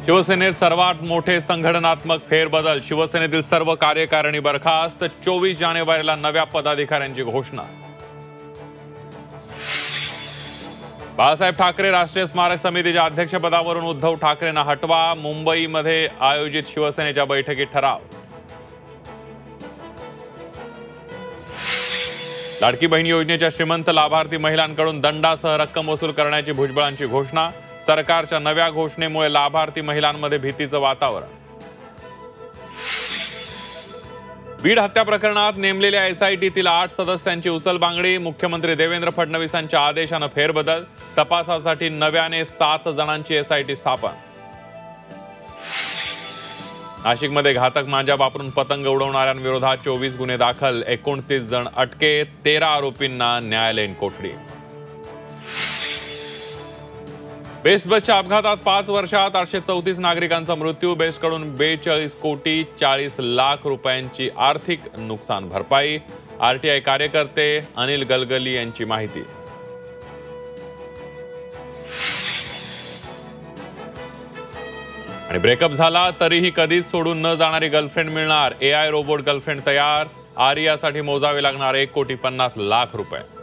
शिवसेनेत सर्वात मोठे संघटनात्मक फेरबदल, शिवसेनेतील सर्व कार्यकारिणी बरखास्त, 24 जानेवारीला नव्या पदाधिकाऱ्यांची घोषणा. बाळासाहेब ठाकरे राष्ट्रीय स्मारक समितीच्या अध्यक्षपदावरून उद्धव ठाकरेंना हटवा, मुंबईमध्ये आयोजित शिवसेनेच्या बैठकीत ठराव. लाडकी बहीण योजनेच्या श्रीमंत लाभार्थी महिलांकडून दंडासह रक्कम वसूल करण्याची भुजबळांची घोषणा. सरकारच्या नव्या घोषणेमुळे लाभार्थी महिलांमध्ये भीतीचं वातावरण. बीड हत्या प्रकरणात नेमलेल्या एसआयटीतील 8 सदस्यांची उचलबांगडी, मुख्यमंत्री देवेंद्र फडणवीसांच्या आदेशानं फेरबदल, तपासासाठी नव्याने 7 जणांची एसआयटी स्थापन. नाशिकमध्ये घातक मांजा वापरून पतंग उडवणाऱ्यांविरोधात 24 गुन्हे दाखल, 29 जण अटकेत, 13 आरोपींना न्यायालयीन कोठडी. बेस्ट बसच्या अपघातात 5 वर्षात 834 नागरिकांचा मृत्यू, बेस्टकडून 42 कोटी 40 लाख रुपयांची आर्थिक नुकसान भरपाई. आरटीआय कार्यकर्ते अनिल गलगली यांची माहिती. आणि ब्रेकअप झाला तरीही कधीच सोडून न जाणारी गर्लफ्रेंड मिळणार, एआय रोबोट गर्लफ्रेंड तयार. आर्यासाठी मोजावे लागणार 1,50,00,000 रुपये.